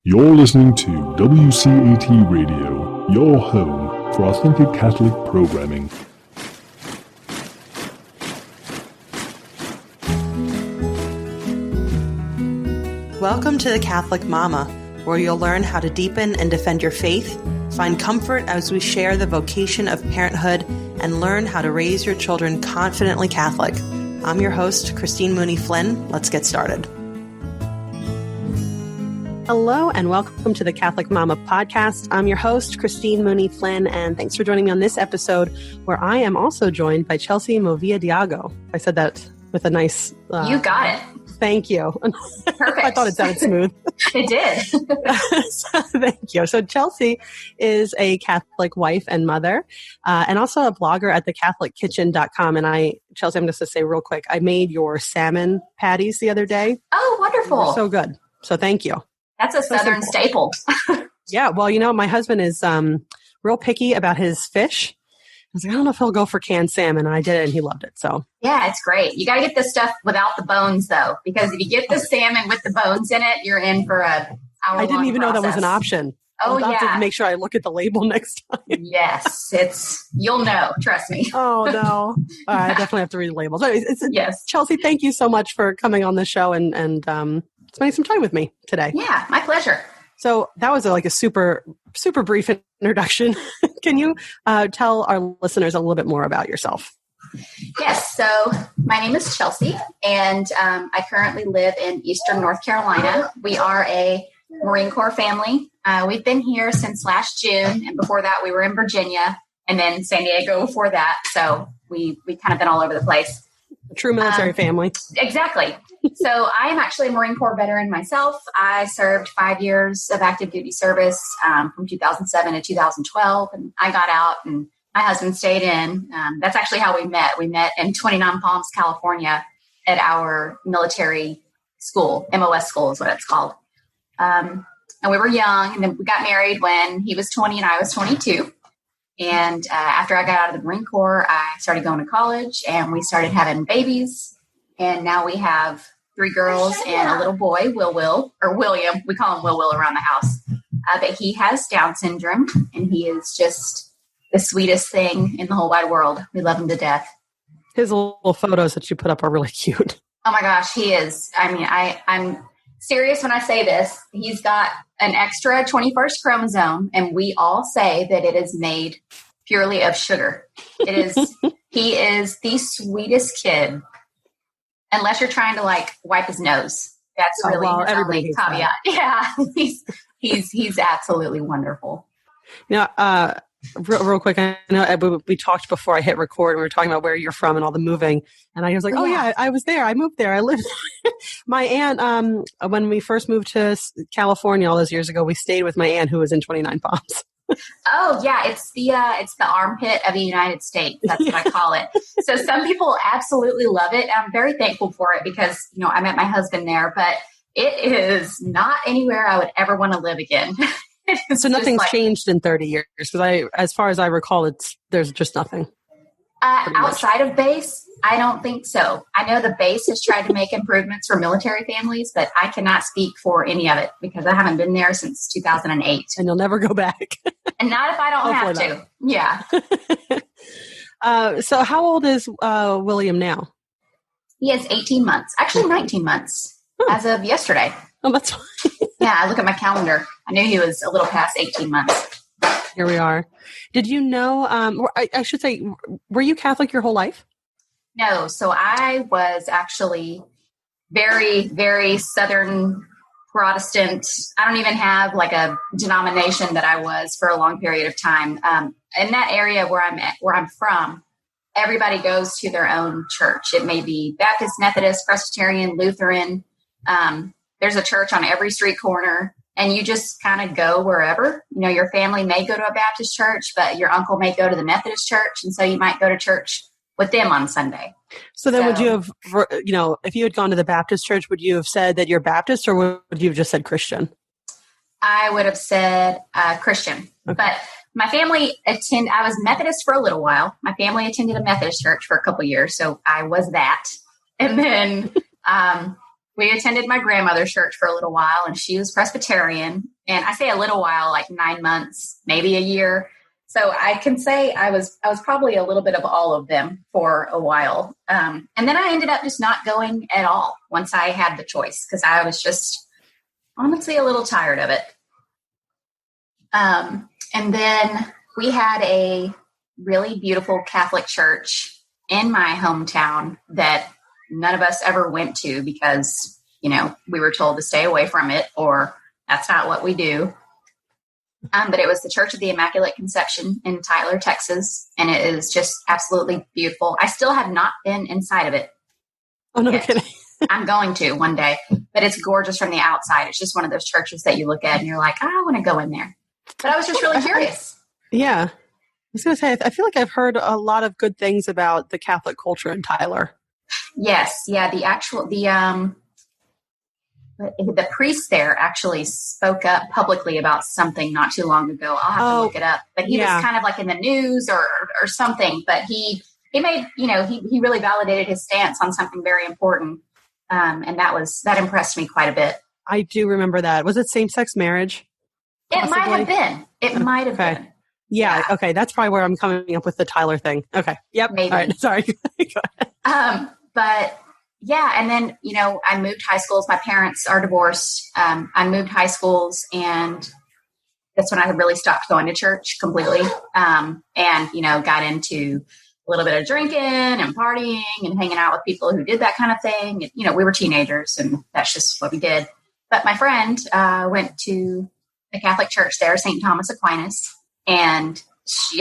You're listening to WCAT Radio, your home for authentic Catholic programming. Welcome to the Catholic Mama, where you'll learn how to deepen and defend your faith, find comfort as we share the vocation of parenthood, and learn how to raise your children confidently Catholic. I'm your host, Christine Mooney-Flynn. Let's get started. Hello, and welcome to the Catholic Mama podcast. I'm your host, Christine Mooney-Flynn, and thanks for joining me on this episode, where I am also joined by Chelsea Movilla-Diago. I said that with a nice... You got it. Thank you. Perfect. I thought it sounded smooth. It did. Thank you. So Chelsea is a Catholic wife and mother, and also a blogger at thecatholickitchen.com. And Chelsea, I'm just going to say real quick, I made your salmon patties the other day. Oh, wonderful. They're so good. So thank you. That's a Southern staple. Yeah. Well, my husband is real picky about his fish. I was like, I don't know if he'll go for canned salmon. And I did it and he loved it. So yeah, it's great. You got to get the stuff without the bones though, because if you get the salmon with the bones in it, you're in for a hour-long I didn't even process. know that was an option. Oh, I'll have yeah. to make sure I look at the label next time. Yes, you'll know. Trust me. Oh, no. I definitely have to read the labels. Yes. Chelsea, thank you so much for coming on the show and spending some time with me today. Yeah, my pleasure. So that was a super, super brief introduction. Can you tell our listeners a little bit more about yourself? Yes. So my name is Chelsea, and I currently live in Eastern North Carolina. We are a Marine Corps family. We've been here since last June, and before that we were in Virginia and then San Diego before that. So we kind of been all over the place. A true military family. Exactly. So I am actually a Marine Corps veteran myself. I served 5 years of active duty service from 2007 to 2012, and I got out and my husband stayed in. That's actually how we met. We met in 29 Palms, California at our military school. MOS school is what it's called. And we were young, and then we got married when he was 20 and I was 22. And after I got out of the Marine Corps, I started going to college, and we started having babies. And now we have 3 girls and a little boy, William. We call him Will around the house. But he has Down syndrome, and he is just the sweetest thing in the whole wide world. We love him to death. His little photos that you put up are really cute. Oh my gosh, he is. I mean, I'm serious when I say this. He's got an extra 21st chromosome, and we all say that it is made purely of sugar. He is the sweetest kid, unless you're trying to wipe his nose. That's really his only caveat. Yeah, he's absolutely wonderful. Real quick, I know we talked before I hit record, and we were talking about where you're from and all the moving. And I was like, I was there. I moved there. I lived there. My aunt, when we first moved to California all those years ago, we stayed with my aunt who was in 29 Palms. Oh yeah, it's the armpit of the United States. That's what I call it. So some people absolutely love it. I'm very thankful for it because I met my husband there, but it is not anywhere I would ever want to live again. So nothing's changed in 30 years because as far as I recall, there's just nothing. Outside of base, I don't think so. I know the base has tried to make improvements for military families, but I cannot speak for any of it because I haven't been there since 2008. And you'll never go back. And not if I don't have to. Yeah. So how old is William now? He is 18 months. Actually, 19 months as of yesterday. Oh, that's fine. Yeah, I look at my calendar. I knew he was a little past 18 months. Here we are. Did you know, I should say, were you Catholic your whole life? No. So I was actually very, very Southern Protestant. I don't even have a denomination that I was for a long period of time. In that area where I'm from, everybody goes to their own church. It may be Baptist, Methodist, Presbyterian, Lutheran. There's a church on every street corner, and you just kind of go wherever. Your family may go to a Baptist church, but your uncle may go to the Methodist church, and so you might go to church with them on Sunday. So then would you have, if you had gone to the Baptist church, would you have said that you're Baptist, or would you have just said Christian? I would have said Christian. Okay. But my family I was Methodist for a little while. My family attended a Methodist church for a couple of years, so I was that. And then we attended my grandmother's church for a little while, and she was Presbyterian. And I say a little while, like 9 months, maybe a year. So I can say I was probably a little bit of all of them for a while. And then I ended up just not going at all once I had the choice, because I was just honestly a little tired of it. And then we had a really beautiful Catholic church in my hometown that none of us ever went to because, we were told to stay away from it, or that's not what we do. But it was the Church of the Immaculate Conception in Tyler, Texas. And it is just absolutely beautiful. I still have not been inside of it. Oh, no kidding. I'm going to one day, but it's gorgeous from the outside. It's just one of those churches that you look at and you're like, I want to go in there. But I was just really curious. Yeah. I was going to say, I feel like I've heard a lot of good things about the Catholic culture in Tyler. Yes. Yeah. The priest there actually spoke up publicly about something not too long ago. I'll have to look it up, but he was kind of like in the news or something, but he made, he really validated his stance on something very important. And that impressed me quite a bit. I do remember that. Was it same-sex marriage? It might have been. It might have been. Yeah. Okay. That's probably where I'm coming up with the Tyler thing. Okay. Yep. Maybe. All right. Sorry. Go ahead. But yeah. And then, I moved high schools. My parents are divorced. I moved high schools, and that's when I really stopped going to church completely. And, got into a little bit of drinking and partying and hanging out with people who did that kind of thing. And, we were teenagers, and that's just what we did. But my friend went to a Catholic church there, St. Thomas Aquinas. And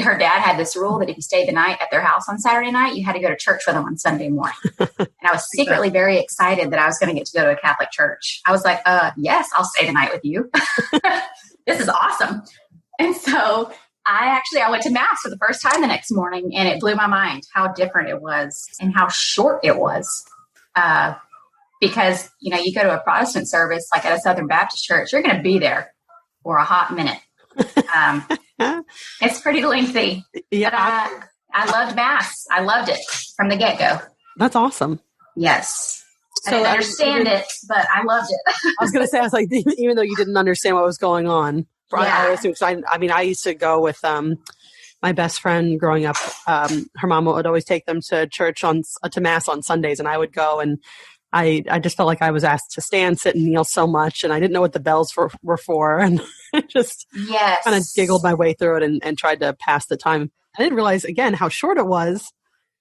her dad had this rule that if you stayed the night at their house on Saturday night, you had to go to church with them on Sunday morning. And I was secretly very excited that I was going to get to go to a Catholic church. I was like, yes, I'll stay the night with you. This is awesome. And so I went to Mass for the first time the next morning, and it blew my mind how different it was and how short it was. Because, you go to a Protestant service, like at a Southern Baptist church, you're going to be there for a hot minute. It's pretty lengthy. Yeah. But I loved Mass. I loved it from the get-go. That's awesome. Yes. I didn't understand it, but I loved it. I was going to say, I was like, even though you didn't understand what was going on, I used to go with my best friend growing up. Her mom would always take them to church to Mass on Sundays, and I would go, and I just felt like I was asked to stand, sit, and kneel so much, and I didn't know what the bells were for, and I just kind of giggled my way through it and tried to pass the time. I didn't realize, again, how short it was.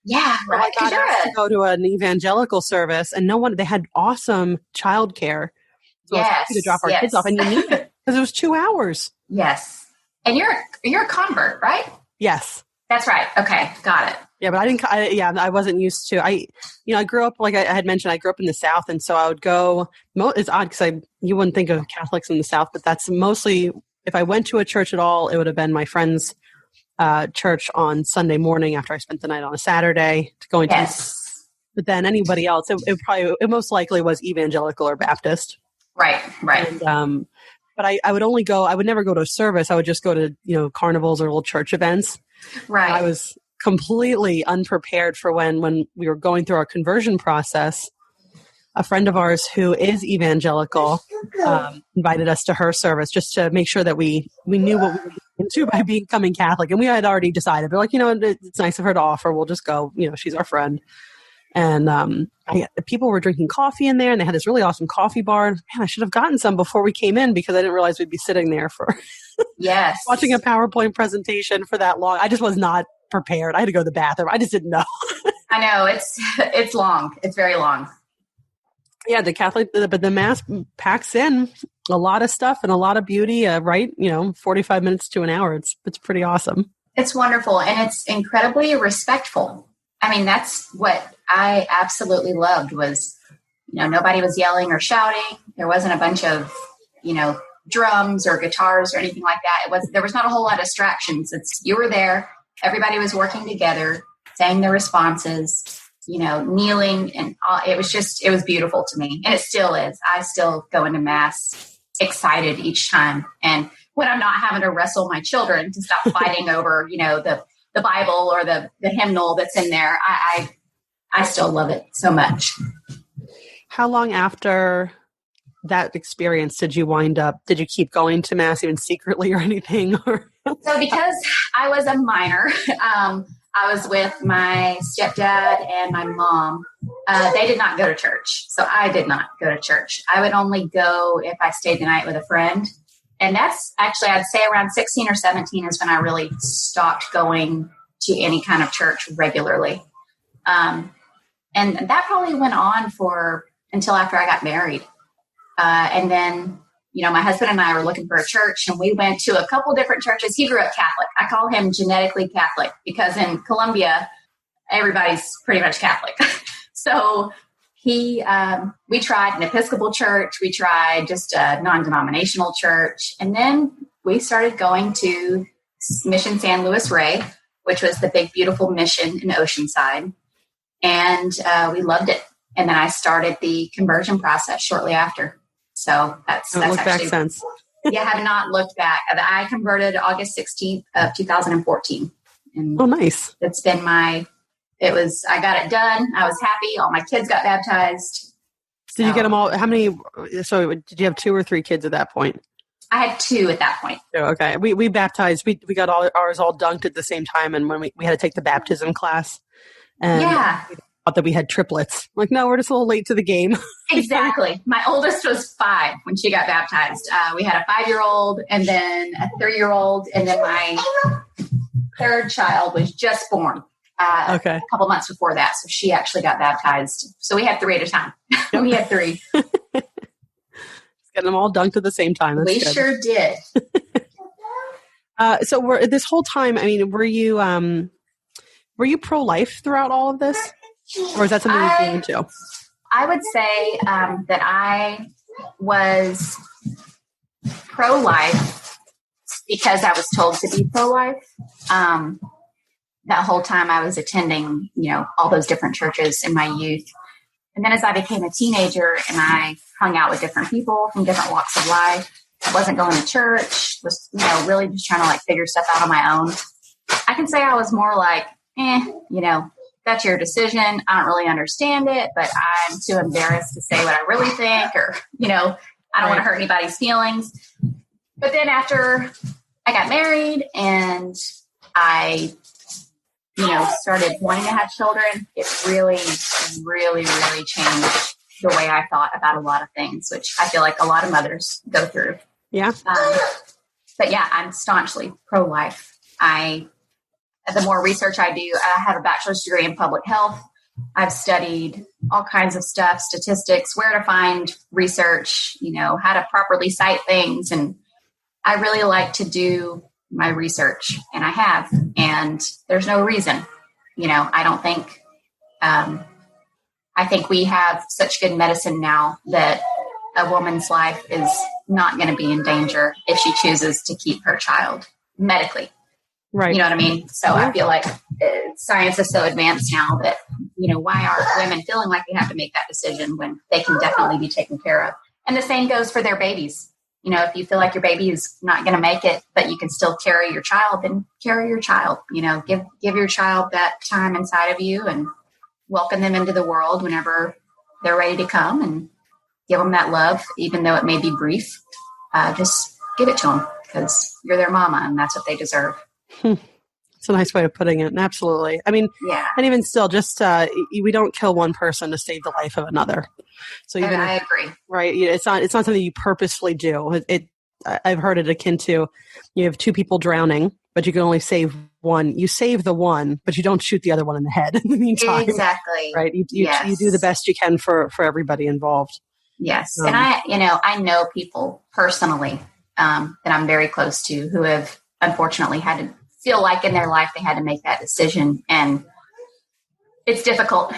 Yeah, right. I got asked to go to an evangelical service, and they had awesome childcare. So I was happy to drop our kids off, and you need it because it was 2 hours. Yes. And you're a convert, right? Yes. That's right. Okay. Got it. Yeah, but I wasn't used to, I grew up, like I had mentioned, I grew up in the South. And so I would go, it's odd because you wouldn't think of Catholics in the South, but that's mostly, if I went to a church at all, it would have been my friend's church on Sunday morning after I spent the night on a Saturday going to. But then anybody else, it most likely was evangelical or Baptist. Right. And, but I would only go, I would never go to a service. I would just go to, carnivals or little church events. Right. I was completely unprepared for when we were going through our conversion process. A friend of ours who is evangelical invited us to her service just to make sure that we knew what we were into by becoming Catholic. And we had already decided, we're like, it's nice of her to offer. We'll just go, she's our friend. And people were drinking coffee in there, and they had this really awesome coffee bar. Man, I should have gotten some before we came in because I didn't realize we'd be sitting there for watching a PowerPoint presentation for that long. I just was not prepared. I had to go to the bathroom. I just didn't know. I know it's long. It's very long. Yeah, but the Mass packs in a lot of stuff and a lot of beauty. 45 minutes to an hour. It's pretty awesome. It's wonderful, and it's incredibly respectful. I mean, that's what I absolutely loved was, nobody was yelling or shouting. There wasn't a bunch of, drums or guitars or anything like that. There was not a whole lot of distractions. You were there. Everybody was working together, saying their responses, kneeling, and it was beautiful to me. And it still is. I still go into Mass excited each time. And when I'm not having to wrestle my children to stop fighting over, the Bible or the hymnal that's in there, I still love it so much. How long after that experience did you keep going to Mass even secretly or anything? So because I was a minor, I was with my stepdad and my mom. They did not go to church. So I did not go to church. I would only go if I stayed the night with a friend. And that's actually, I'd say around 16 or 17 is when I really stopped going to any kind of church regularly. And that probably went on until after I got married. And then, my husband and I were looking for a church, and we went to a couple different churches. He grew up Catholic. I call him genetically Catholic because in Colombia, everybody's pretty much Catholic. So we tried an Episcopal church. We tried just a non-denominational church. And then we started going to Mission San Luis Rey, which was the big, beautiful mission in Oceanside. And we loved it. And then I started the conversion process shortly after. So that's look actually, back since. Yeah, I have not looked back. I converted August 16th of 2014. And nice. It's been I got it done. I was happy. All my kids got baptized. Did you get them all? How many? So did you have 2 or 3 kids at that point? I had 2 at that point. Oh, okay. We baptized. We got ours all dunked at the same time. And when we had to take the baptism class. And we thought that we had triplets. Like, no, we're just a little late to the game. Exactly. My oldest was 5 when she got baptized. We had a 5-year-old and then a 3-year-old. And then my 3rd child was just born a couple months before that. So she actually got baptized. So we had 3 at a time. We had 3. Getting them all dunked at the same time. That's we good. Sure did. So this whole time, were you pro-life throughout all of this? Or is that something you came into? I would say that I was pro-life because I was told to be pro-life. That whole time I was attending, all those different churches in my youth. And then as I became a teenager and I hung out with different people from different walks of life, I wasn't going to church, was, really just trying to figure stuff out on my own. I can say I was more like, that's your decision. I don't really understand it, but I'm too embarrassed to say what I really think, or, I don't want to hurt anybody's feelings. But then after I got married and I, started wanting to have children, it really, really, really changed the way I thought about a lot of things, which I feel like a lot of mothers go through. Yeah. But yeah, I'm staunchly pro-life. The more research I do, I have a bachelor's degree in public health. I've studied all kinds of stuff, statistics, where to find research, how to properly cite things. And I really like to do my research, and I have, and there's no reason, I don't think, I think we have such good medicine now that a woman's life is not going to be in danger if she chooses to keep her child medically. Right. You know what I mean? So I feel like science is so advanced now that, why are women feeling like they have to make that decision when they can definitely be taken care of? And the same goes for their babies. If you feel like your baby is not going to make it, but you can still carry your child, then carry your child. Give your child that time inside of you and welcome them into the world whenever they're ready to come, and give them that love, even though it may be brief. Just give it to them because you're their mama and that's what they deserve. It's a nice way of putting it. Absolutely. Yeah. And even still, just we don't kill one person to save the life of another. So even I agree. Right. It's not something you purposefully do. I've heard it akin to, you have 2 people drowning, but you can only save one. You save the one, but you don't shoot the other one in the head in the meantime. Exactly. Right. You do the best you can for everybody involved. Yes. And I know people personally that I'm very close to who have unfortunately had to feel like in their life they had to make that decision, and it's difficult.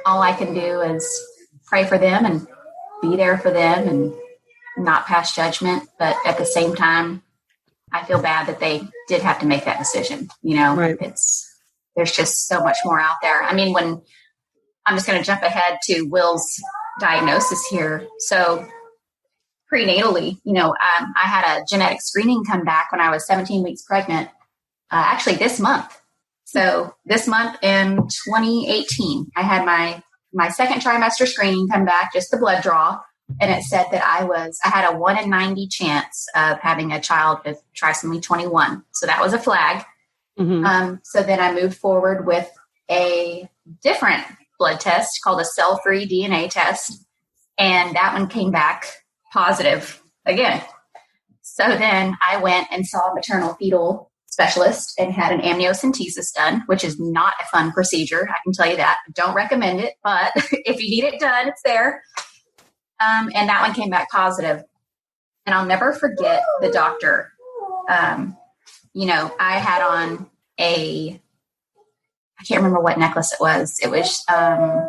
All I can do is pray for them and be there for them and not pass judgment. But at the same time, I feel bad that they did have to make that decision. Right. There's just so much more out there. When I'm just going to jump ahead to Will's diagnosis here. So prenatally, I had a genetic screening come back when I was 17 weeks pregnant, actually this month. So this month in 2018, I had my my second trimester screening come back, just the blood draw. And it said that I had a 1 in 90 chance of having a child with trisomy 21. So that was a flag. Mm-hmm. So then I moved forward with a different blood test called a cell-free DNA test. And that one came back positive again. So then I went and saw a maternal fetal specialist and had an amniocentesis done, which is not a fun procedure. I can tell you that. Don't recommend it, but if you need it done, it's there. And that one came back positive. And I'll never forget the doctor. I had on I can't remember what necklace it was. I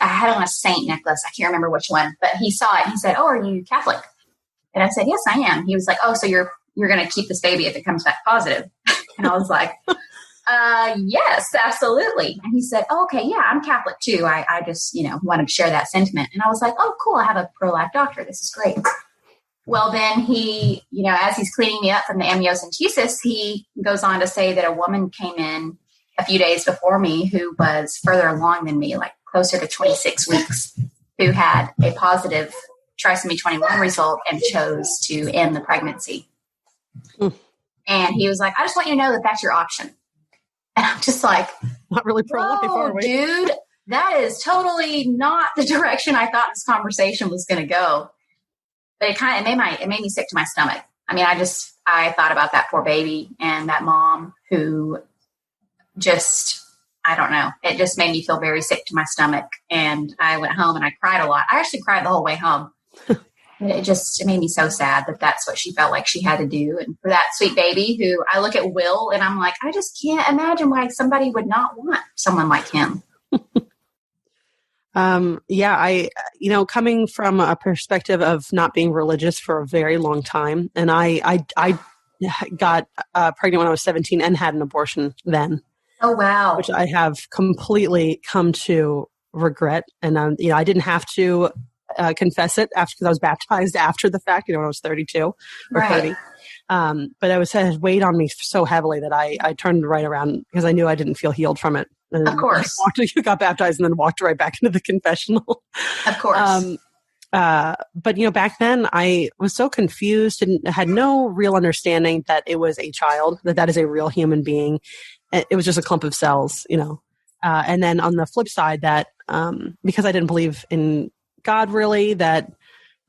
had on a saint necklace. I can't remember which one, but he saw it. And he said, "Oh, are you Catholic?" And I said, "Yes, I am." He was like, "Oh, so you're going to keep this baby if it comes back positive?" And I was like, "Yes, absolutely." And he said, "Oh, okay, yeah, I'm Catholic too. I just, wanted to share that sentiment." And I was like, "Oh, cool. I have a pro-life doctor. This is great." Well, then he, as he's cleaning me up from the amniocentesis, he goes on to say that a woman came in a few days before me who was further along than me, like closer to 26 weeks, who had a positive trisomy 21 result and chose to end the pregnancy. And he was like, "I just want you to know that that's your option." And I'm just like, not really pro-life, are we? Dude, that is totally not the direction I thought this conversation was going to go. But it made me sick to my stomach. I mean, I thought about that poor baby and that mom who I don't know. It just made me feel very sick to my stomach. And I went home and I cried a lot. I actually cried the whole way home. It made me so sad that that's what she felt like she had to do. And for that sweet baby who I look at Will and I'm like, I just can't imagine why somebody would not want someone like him. Coming from a perspective of not being religious for a very long time, and I got pregnant when I was 17 and had an abortion then. Oh, wow. Which I have completely come to regret. And, I didn't have to confess it because I was baptized after the fact, when I was 32 or right. 30. But it had weighed on me so heavily that I turned right around because I knew I didn't feel healed from it. And of course. I got baptized and then walked right back into the confessional. Of course. But back then I was so confused and had no real understanding that it was a child, that is a real human being. It was just a clump of cells, and then on the flip side that, because I didn't believe in God really, that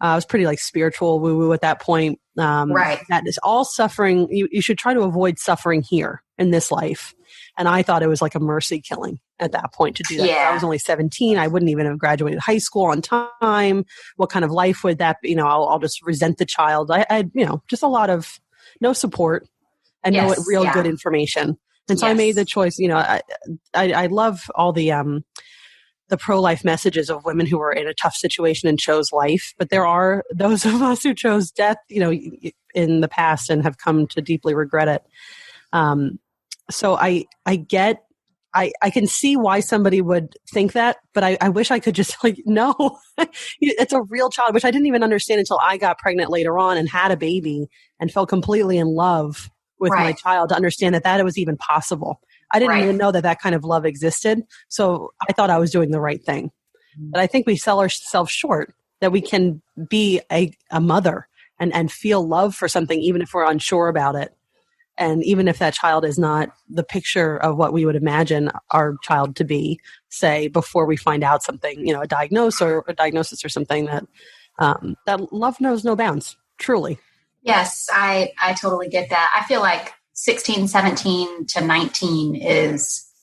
I was pretty spiritual woo-woo at that point. Right. That is all suffering. You should try to avoid suffering here in this life. And I thought it was like a mercy killing at that point to do that. Yeah. I was only 17. I wouldn't even have graduated high school on time. What kind of life would that be? I'll just resent the child. I had, just a lot of no support and no real good information. And so I made the choice, I love all the pro-life messages of women who were in a tough situation and chose life. But there are those of us who chose death, in the past and have come to deeply regret it. So I can see why somebody would think that, but I wish I could just no, it's a real child, which I didn't even understand until I got pregnant later on and had a baby and fell completely in love with my child to understand that it was even possible. I didn't even know that kind of love existed. So I thought I was doing the right thing. But I think we sell ourselves short that we can be a mother and feel love for something, even if we're unsure about it. And even if that child is not the picture of what we would imagine our child to be, say, before we find out something, a diagnosis or something, that love knows no bounds, truly. Yes, I totally get that. I feel like 16, 17 to 19 it's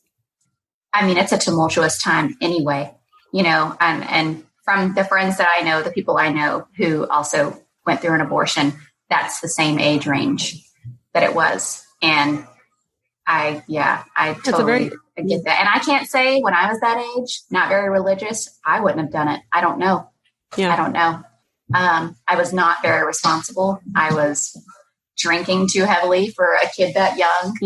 a tumultuous time anyway, and from the friends that I know, the people I know who also went through an abortion, that's the same age range that it was. And I totally get that. And I can't say when I was that age, not very religious, I wouldn't have done it. I don't know. Yeah. I don't know. I was not very responsible. I was drinking too heavily for a kid that young,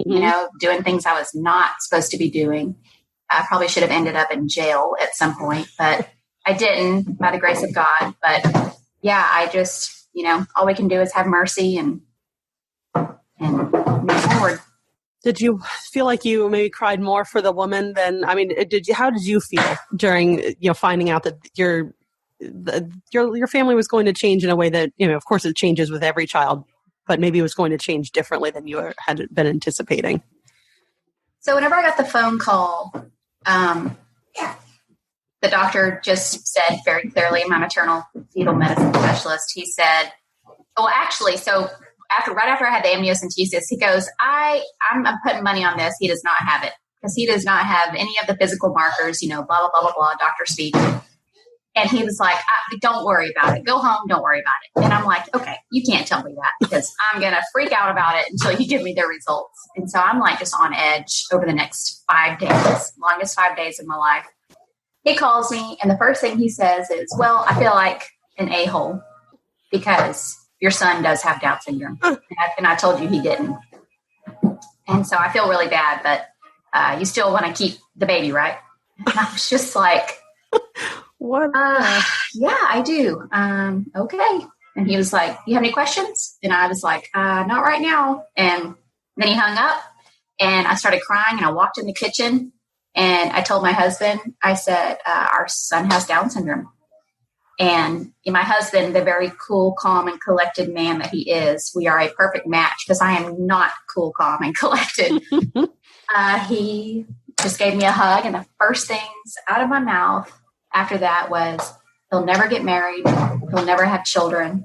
doing things I was not supposed to be doing. I probably should have ended up in jail at some point, but I didn't, by the grace of God. But yeah, I just, all we can do is have mercy and move forward. Did you feel like you maybe cried more for the woman than, I mean, how did you feel during, finding out that your family was going to change in a way that, of course it changes with every child, but maybe it was going to change differently than you had been anticipating? So whenever I got the phone call, the doctor just said very clearly, my maternal fetal medicine specialist, he said, well, actually, so right after I had the amniocentesis, he goes, I'm putting money on this. He does not have it because he does not have any of the physical markers, blah, blah, blah, blah, blah, doctor speak. And he was like, don't worry about it. Go home. Don't worry about it. And I'm like, okay, you can't tell me that because I'm going to freak out about it until you give me the results. And so I'm like just on edge over the next 5 days, longest 5 days of my life. He calls me and the first thing he says is, well, I feel like an a-hole because your son does have Down syndrome. And I told you he didn't. And so I feel really bad, but you still want to keep the baby, right? And I was just like, what? Yeah, I do. Okay. And he was like, you have any questions? And I was like, not right now. And then he hung up and I started crying and I walked in the kitchen and I told my husband, I said, our son has Down syndrome. And my husband, the very cool, calm, and collected man that he is, we are a perfect match because I am not cool, calm, and collected. He just gave me a hug. And the first things out of my mouth after that was, he'll never get married. He'll never have children.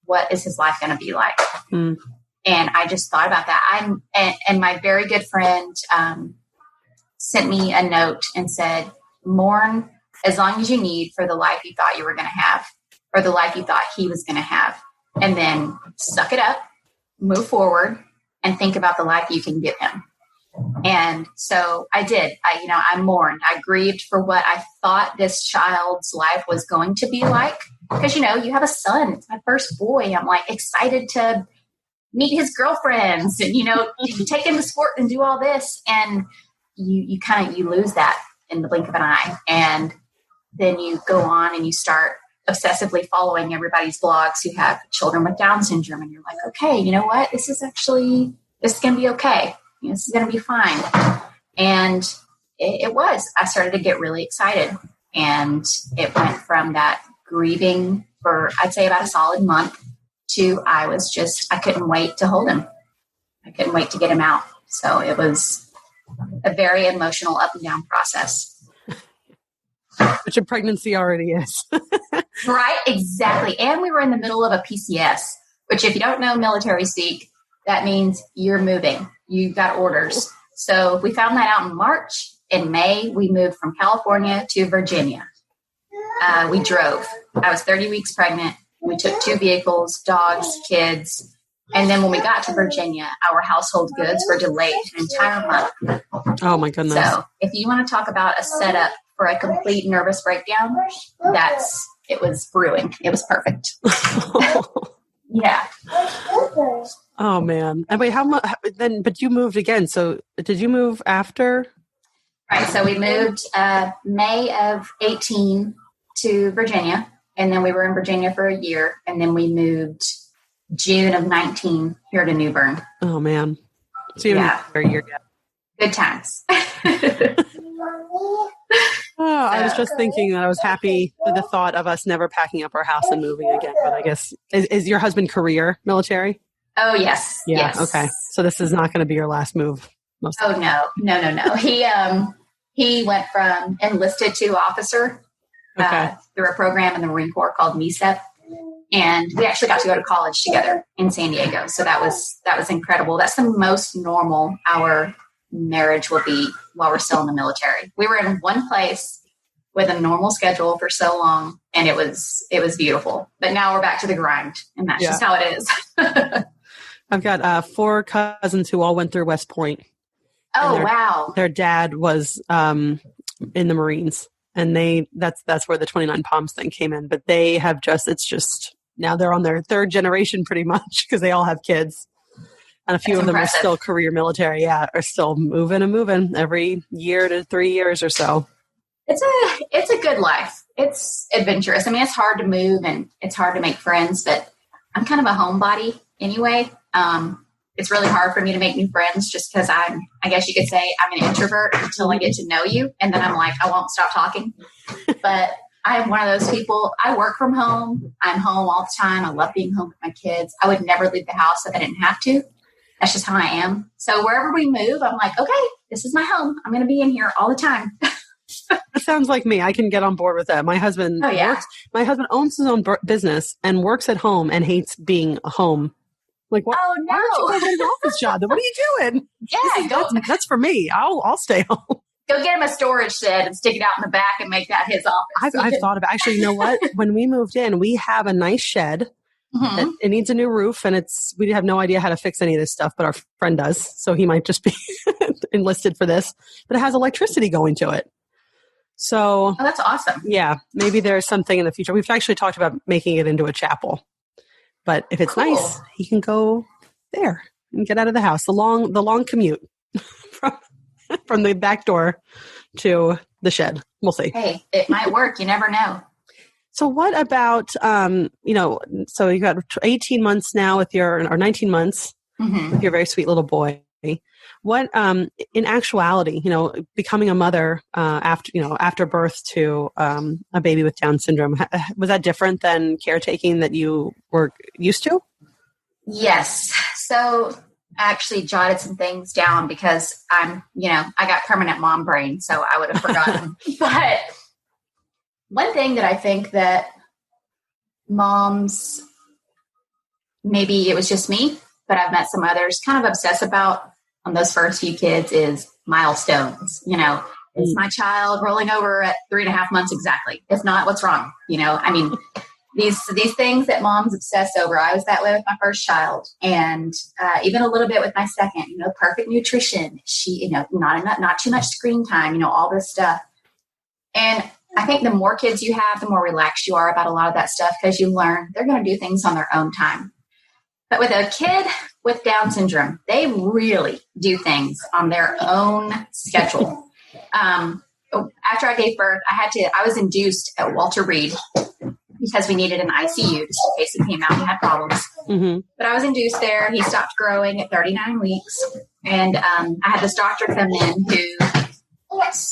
What is his life going to be like? Mm. And I just thought about that. And my very good friend sent me a note and said, mourn as long as you need for the life you thought you were going to have or the life you thought he was going to have. And then suck it up, move forward, and think about the life you can give him. And so I did. I mourned. I grieved for what I thought this child's life was going to be like. Because, you have a son. It's my first boy. I'm like excited to meet his girlfriends and, take him to sport and do all this. And you lose that in the blink of an eye. And then you go on and you start obsessively following everybody's blogs who have children with Down syndrome. And you're like, okay, you know what? This is going to be okay. This is going to be fine. And it was. I started to get really excited. And it went from that grieving for, I'd say, about a solid month to I couldn't wait to hold him. I couldn't wait to get him out. So it was a very emotional up and down process. Which a pregnancy already is. Right, exactly. And we were in the middle of a PCS, which if you don't know military speak, that means you're moving. You got orders. So we found that out in March. In May, we moved from California to Virginia. We drove. I was 30 weeks pregnant. We took 2 vehicles, dogs, kids. And then when we got to Virginia, our household goods were delayed an entire month. Oh, my goodness. So if you want to talk about a setup for a complete nervous breakdown, it was brewing. It was perfect. Yeah. Oh, man. And wait, how much then? But you moved again. So did you move after? Right. So we moved May of 18 to Virginia. And then we were in Virginia for a year. And then we moved June of 19 here to New Bern. Oh, man. So you yeah. For a year yet. Good times. I was just thinking that I was happy with the thought of us never packing up our house and moving again. But I guess, is your husband career military? Oh, yes. Yeah. Yes. Okay. So this is not going to be your last move. Oh, no. He went from enlisted to officer through a program in the Marine Corps called MESEP. And we actually got to go to college together in San Diego. So that was incredible. That's the most normal our marriage will be while we're still in the military. We were in one place with a normal schedule for so long, and it was beautiful. But now we're back to the grind, and that's just how it is. I've got 4 cousins who all went through West Point. Oh, wow. Their dad was in the Marines, and that's where the 29 Palms thing came in. But they have now they're on their 3rd generation pretty much because they all have kids. And a few of them are still career military, are still moving every year to 3 years or so. It's a good life. It's adventurous. I mean, it's hard to move and it's hard to make friends, but I'm kind of a homebody anyway. It's really hard for me to make new friends just because I guess you could say I'm an introvert until I get to know you. And then I'm like, I won't stop talking. But I am one of those people. I work from home. I'm home all the time. I love being home with my kids. I would never leave the house if I didn't have to. That's just how I am. So wherever we move, I'm like, okay, this is my home. I'm going to be in here all the time. That sounds like me. I can get on board with that. My husband my husband owns his own business and works at home and hates being home. Like, what? Oh, no. Why don't you go get an office job? What are you doing? Yeah, that's for me. I'll stay home. Go get him a storage shed and stick it out in the back and make that his office. I've thought of actually, you know what? When we moved in, we have a nice shed. Mm-hmm. It needs a new roof, and we have no idea how to fix any of this stuff, but our friend does. So he might just be enlisted for this. But it has electricity going to it. So that's awesome. Yeah, maybe there's something in the future. We've actually talked about making it into a chapel. But if it's nice, he can go there and get out of the house. The long commute from the back door to the shed. We'll see. Hey, it might work. You never know. So what about, so you got 18 months now or 19 months with your very sweet little boy. What, in actuality, becoming a mother after birth to a baby with Down syndrome, was that different than caretaking that you were used to? Yes. So I actually jotted some things down because I got permanent mom brain, so I would have forgotten. But one thing that I think that moms, maybe it was just me, but I've met some others, kind of obsess about on those first few kids is milestones. Is my child rolling over at 3.5 months exactly? If not, what's wrong? These things that moms obsess over. I was that way with my first child, and even a little bit with my second. Perfect nutrition. She, not too much screen time. All this stuff. And I think the more kids you have, the more relaxed you are about a lot of that stuff because you learn they're going to do things on their own time. But with a kid with Down syndrome, they really do things on their own schedule. After I gave birth, I was induced at Walter Reed because we needed an ICU just in case he came out and had problems. Mm-hmm. But I was induced there. He stopped growing at 39 weeks. And I had this doctor come in who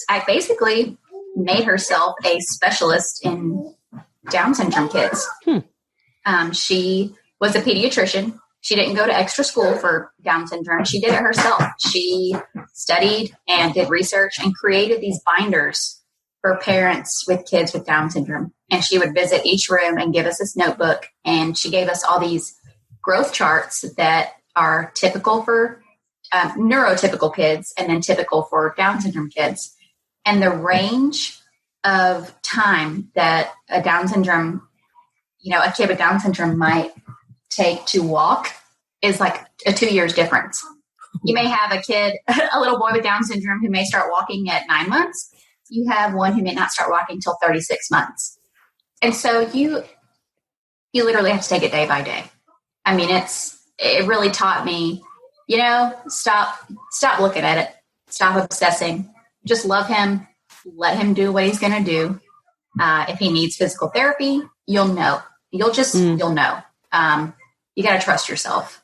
I basically made herself a specialist in Down syndrome kids. She was a pediatrician. She didn't go to extra school for Down syndrome. She did it herself. She studied and did research and created these binders for parents with kids with Down syndrome. And she would visit each room and give us this notebook. And she gave us all these growth charts that are typical for neurotypical kids and then typical for Down syndrome kids. And the range of time that a Down syndrome, a kid with Down syndrome might take to walk is like a 2 years difference. You may have a little boy with Down syndrome who may start walking at 9 months. You have one who may not start walking until 36 months. And so you literally have to take it day by day. I mean, it really taught me, stop looking at it. Stop obsessing. Just love him. Let him do what he's going to do. If he needs physical therapy, you'll know. You'll know. You got to trust yourself.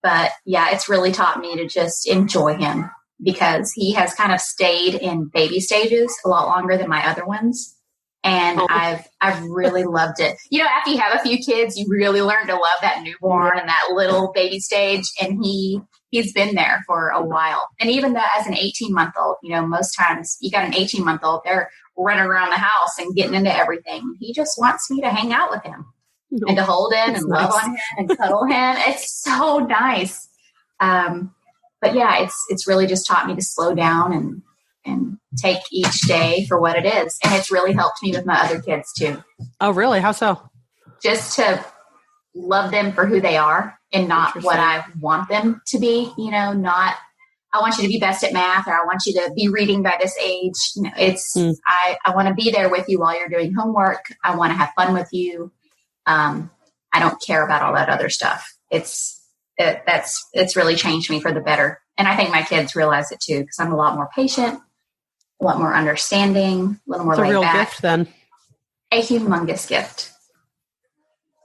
But yeah, it's really taught me to just enjoy him because he has kind of stayed in baby stages a lot longer than my other ones. And I've really loved it. After you have a few kids, you really learn to love that newborn and that little baby stage. And he's been there for a while. And even as an 18-month-old, most times you got an 18-month-old, they're running around the house and getting into everything. He just wants me to hang out with him and to hold him and love on him and cuddle him. It's so nice. But yeah, it's really just taught me to slow down and take each day for what it is. And it's really helped me with my other kids too. Oh, really? How so? Just to love them for who they are and not what I want them to be, not, I want you to be best at math or I want you to be reading by this age. I want to be there with you while you're doing homework. I want to have fun with you. I don't care about all that other stuff. It's really changed me for the better. And I think my kids realize it too, because I'm a lot more patient, a lot more understanding, a little more laid back. It's a real gift then. A humongous gift.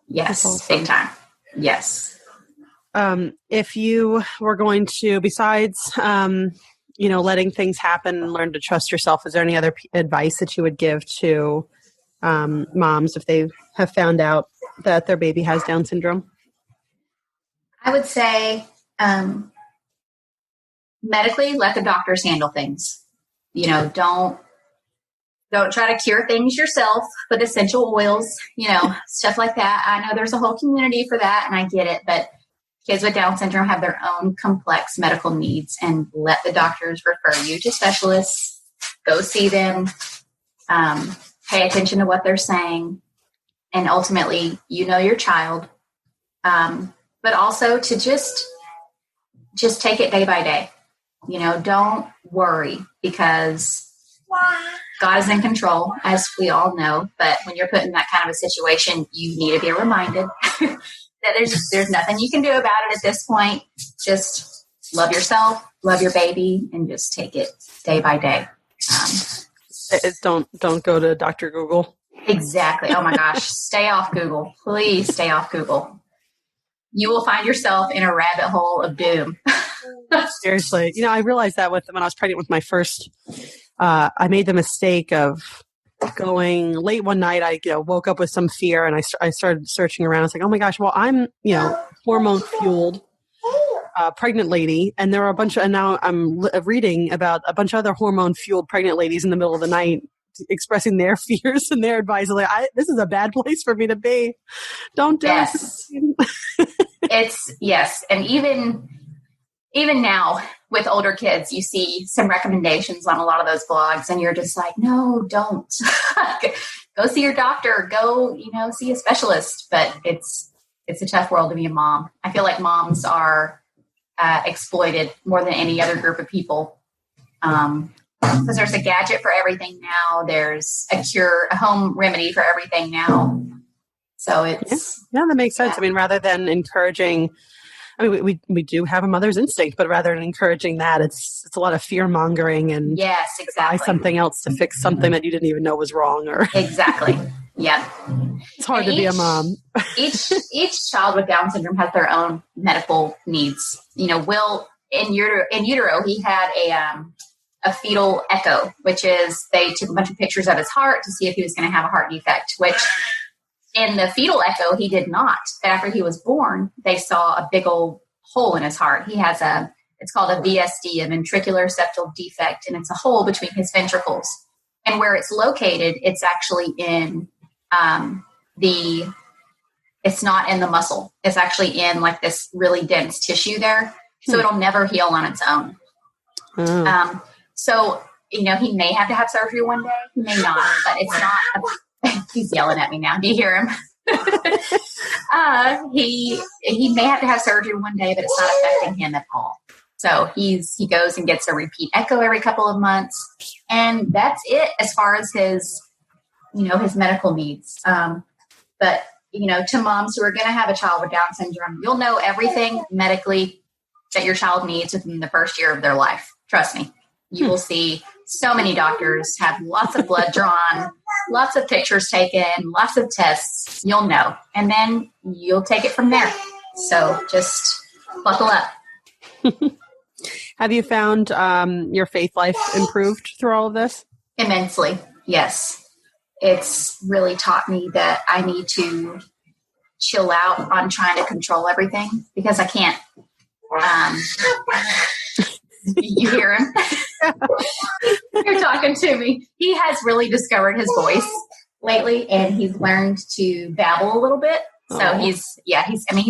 Yes, awesome. Big time. Yes. if you were going to, besides, letting things happen and learn to trust yourself, is there any other advice that you would give to moms if they have found out that their baby has Down syndrome? I would say medically, let the doctors handle things. Don't try to cure things yourself with essential oils, stuff like that. I know there's a whole community for that, and I get it, but kids with Down syndrome have their own complex medical needs, and let the doctors refer you to specialists. Go see them. Pay attention to what they're saying. And ultimately, your child. But also to just take it day by day. Don't worry, because God is in control, as we all know. But when you're put in that kind of a situation, you need to be reminded that there's nothing you can do about it at this point. Just love yourself, love your baby, and just take it day by day. Don't go to Dr. Google. Exactly. Oh my gosh. Stay off Google. Please stay off Google. You will find yourself in a rabbit hole of doom. Seriously. I realized that when I was pregnant with my first, I made the mistake of going late one night. I woke up with some fear, and I started searching around. It's like, oh my gosh, well, I'm, hormone fueled pregnant lady. And there are and now I'm reading about a bunch of other hormone fueled pregnant ladies in the middle of the night expressing their fears and their advice. Like, this is a bad place for me to be. Don't do it. Yes. And even now with older kids, you see some recommendations on a lot of those blogs, and you're just like, no, don't. Go see your doctor. Go, see a specialist. But it's a tough world to be a mom. I feel like moms are exploited more than any other group of people. Because there's a gadget for everything now. There's a home remedy for everything now. So it's... Yeah, that makes sense. I mean, rather than encouraging... we do have a mother's instinct, but rather than encouraging that, it's a lot of fear-mongering and... Yes, exactly. Buy something else to fix something that you didn't even know was wrong. Or Exactly. Yeah. It's hard to be a mom. each child with Down syndrome has their own medical needs. Will, in utero, he had a fetal echo, which is they took a bunch of pictures of his heart to see if he was going to have a heart defect, which in the fetal echo, he did not. But after he was born, they saw a big old hole in his heart. He has it's called a VSD, a ventricular septal defect, and it's a hole between his ventricles. And where it's located, it's actually in it's not in the muscle. It's actually in like this really dense tissue there. So it'll never heal on its own. Oh. So, he may have to have surgery one day. He may not, but it's not. He's yelling at me now. Do you hear him? He may have to have surgery one day, but it's not affecting him at all. So he goes and gets a repeat echo every couple of months, and that's it as far as his medical needs. But to moms who are going to have a child with Down syndrome, you'll know everything medically that your child needs within the first year of their life. Trust me. You will see so many doctors have lots of blood drawn, lots of pictures taken, lots of tests. You'll know. And then you'll take it from there. So just buckle up. Have you found your faith life improved through all of this? Immensely, yes. It's really taught me that I need to chill out on trying to control everything, because I can't. You hear him? You're talking to me. He has really discovered his voice lately, and he's learned to babble a little bit. So he's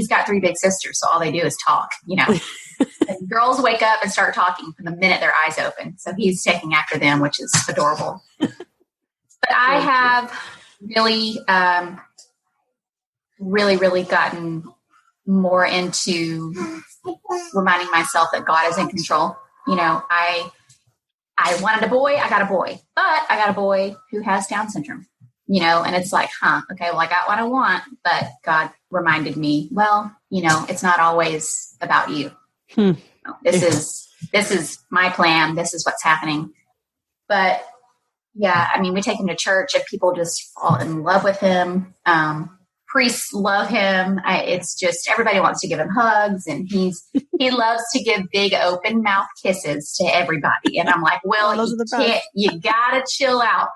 got 3 big sisters, so all they do is talk, And girls wake up and start talking from the minute their eyes open. So he's taking after them, which is adorable. But I have really, really gotten more into reminding myself that God is in control. I wanted a boy, I got a boy, but I got a boy who has Down syndrome, and it's like, okay, well, I got what I want, but God reminded me, well, it's not always about you. This is my plan. This is what's happening. But yeah, we take him to church and people just fall in love with him. priests love him. It's just everybody wants to give him hugs, and he loves to give big open mouth kisses to everybody. And I'm like, Will, you gotta chill out.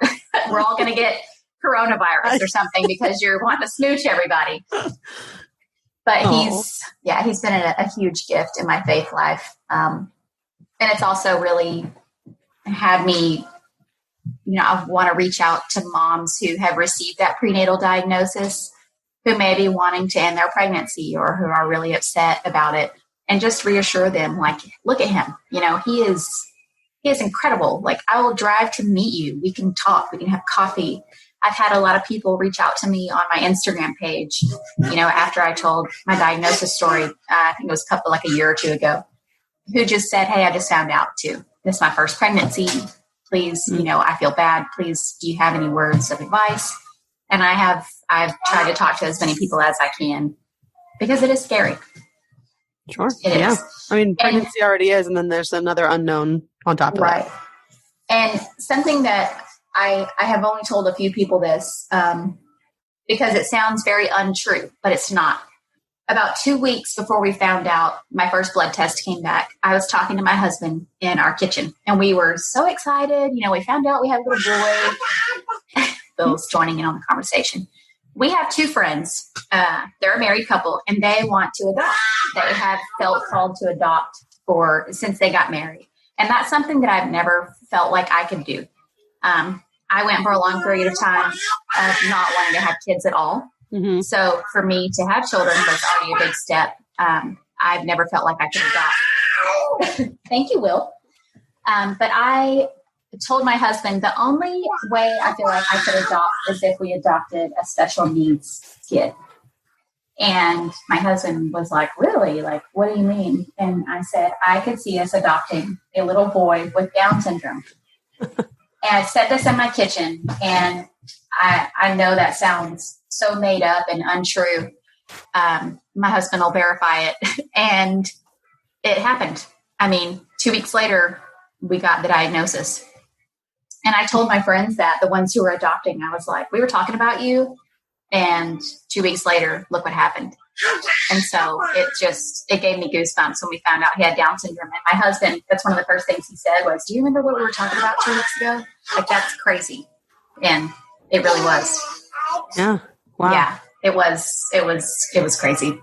We're all gonna get coronavirus or something because you're wanting to smooch everybody. But he's been a huge gift in my faith life, and it's also really had me. I want to reach out to moms who have received that prenatal diagnosis, who may be wanting to end their pregnancy or who are really upset about it, and just reassure them, like, look at him. He is incredible. Like, I will drive to meet you. We can talk. We can have coffee. I've had a lot of people reach out to me on my Instagram page, after I told my diagnosis story, I think it was a year or two ago, who just said, hey, I just found out too. This is my first pregnancy. Please, I feel bad. Please, do you have any words of advice? And I've tried to talk to as many people as I can, because it is scary. Sure. It is. I mean, pregnancy already is, and then there's another unknown on top of right. it. And something that I have only told a few people this, because it sounds very untrue, but it's not. About 2 weeks before we found out my first blood test came back, I was talking to my husband in our kitchen, and we were so excited. We found out we had a little boy. Bill's joining in on the conversation. We have 2 friends. They're a married couple, and they want to adopt. They have felt called to adopt since they got married. And that's something that I've never felt like I could do. I went for a long period of time of not wanting to have kids at all. Mm-hmm. So for me to have children was already a big step. I've never felt like I could adopt. Thank you, Will. But I told my husband the only way I feel like I could adopt is if we adopted a special needs kid. And my husband was like, really? Like, what do you mean? And I said, I could see us adopting a little boy with Down syndrome. And I said this in my kitchen, and I know that sounds so made up and untrue. My husband will verify it. And it happened. I mean, 2 weeks later, we got the diagnosis. And I told my friends that, the ones who were adopting, I was like, we were talking about you. And 2 weeks later, look what happened. And so it gave me goosebumps when we found out he had Down syndrome. And my husband, that's one of the first things he said was, do you remember what we were talking about 2 weeks ago? Like, that's crazy. And it really was. Yeah. Wow. Yeah, it was crazy.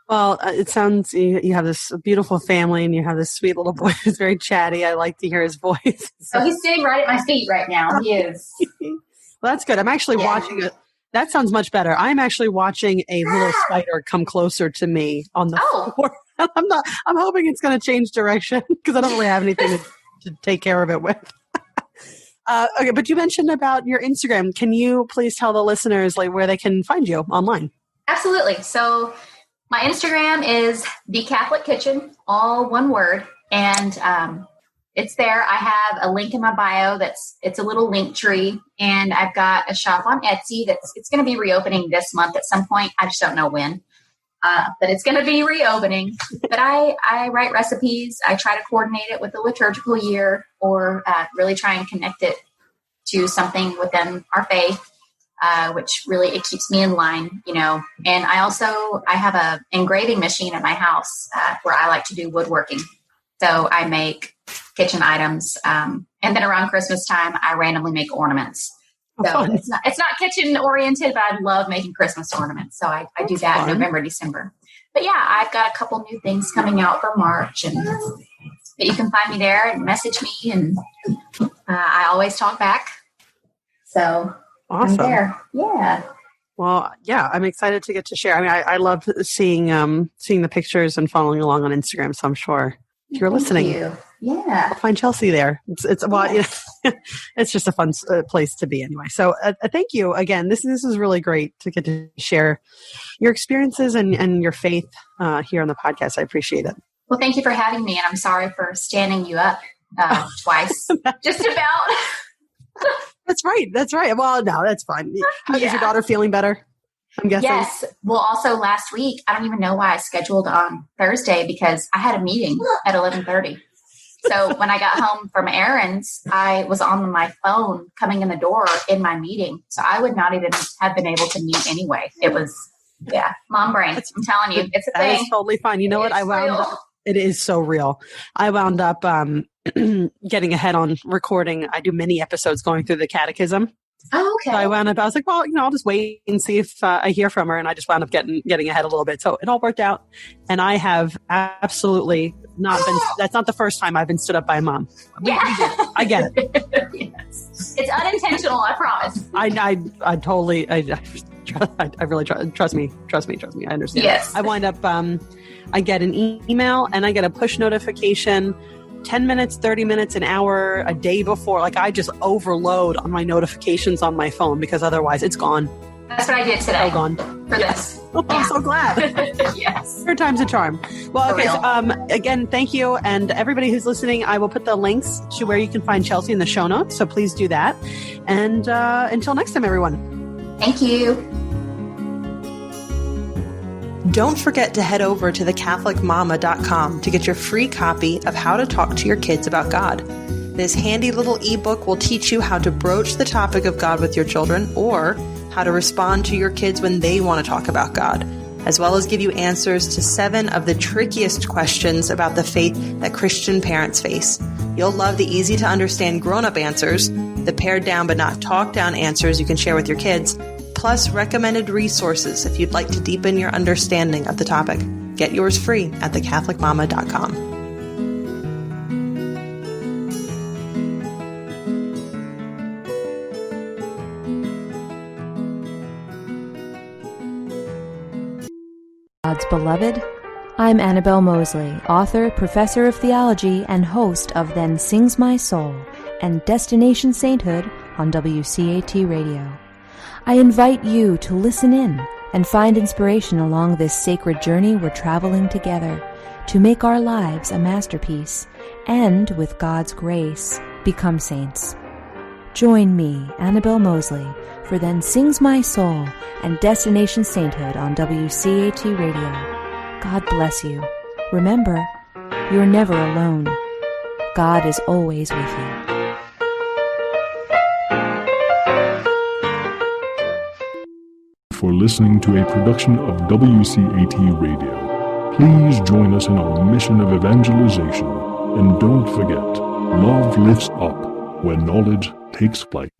Well, it sounds you have this beautiful family, and you have this sweet little boy who's very chatty. I like to hear his voice. So he's sitting right at my feet right now. He is. Well, that's good. I'm actually watching it. That sounds much better. I'm actually watching a little spider come closer to me on the floor. I'm hoping it's going to change direction, because I don't really have anything to take care of it with. Okay, but you mentioned about your Instagram. Can you please tell the listeners where they can find you online? Absolutely. So my Instagram is The Catholic Kitchen, all one word. And it's there. I have a link in my bio it's a little link tree. And I've got a shop on Etsy it's going to be reopening this month at some point. I just don't know when. But it's going to be reopening. But I write recipes. I try to coordinate it with the liturgical year, or really try and connect it to something within our faith, which really, it keeps me in line, And I have a engraving machine at my house where I like to do woodworking. So I make kitchen items. And then around Christmas time, I randomly make ornaments. So it's not kitchen oriented, but I love making Christmas ornaments. So I do that in November, December. But yeah, I've got a couple new things coming out for March, and but you can find me there and message me, and I always talk back. So awesome. I'm there. Yeah. Well, yeah, I'm excited to get to share. I mean, I love seeing the pictures and following along on Instagram. So I'm sure if you're listening, yeah, I'll find Chelsea there. It's just a fun place to be anyway. So thank you again. This is really great to get to share your experiences and your faith here on the podcast. I appreciate it. Well, thank you for having me, and I'm sorry for standing you up twice. Just about. That's right. Well, no, that's fine. Is your daughter feeling better? I'm guessing. Yes. Well, also last week, I don't even know why I scheduled on Thursday, because I had a meeting at 11:30. So when I got home from errands, I was on my phone coming in the door in my meeting. So I would not even have been able to mute anyway. It was, mom brain. I'm telling you, it's a thing. That is totally fine. You know what? It is so real. I wound up getting ahead on recording. I do many episodes going through the catechism. Oh, okay. So I was like, well, I'll just wait and see if I hear from her. And I just wound up getting ahead a little bit. So it all worked out. And I have absolutely not been, that's not the first time I've been stood up by a mom. I get it. Yes. It's unintentional, I promise. I totally, I really trust me. I understand. Yes. I wind up, I get an email and I get a push notification 10 minutes, 30 minutes, an hour, a day before. Like I just overload on my notifications on my phone because otherwise it's gone. That's what I did today. Oh, gone. For this. Oh, I'm so glad. Yes. Third time's a charm. Well, okay. So, again, thank you. And everybody who's listening, I will put the links to where you can find Chelsea in the show notes. So please do that. And until next time, everyone. Thank you. Don't forget to head over to thecatholicmama.com to get your free copy of How to Talk to Your Kids About God. This handy little ebook will teach you how to broach the topic of God with your children or how to respond to your kids when they want to talk about God, as well as give you answers to 7 of the trickiest questions about the faith that Christian parents face. You'll love the easy to understand grown-up answers, the pared down but not talked down answers you can share with your kids, plus recommended resources if you'd like to deepen your understanding of the topic. Get yours free at thecatholicmama.com. God's beloved. I'm Annabelle Mosley, author, professor of theology, and host of Then Sings My Soul and Destination Sainthood on WCAT Radio. I invite you to listen in and find inspiration along this sacred journey we're traveling together to make our lives a masterpiece and, with God's grace, become saints. Join me, Annabelle Mosley, for Then Sings My Soul and Destination Sainthood on WCAT Radio. God bless you. Remember, you're never alone. God is always with you. For listening to a production of WCAT Radio. Please join us in our mission of evangelization. And don't forget, love lifts up where knowledge takes flight.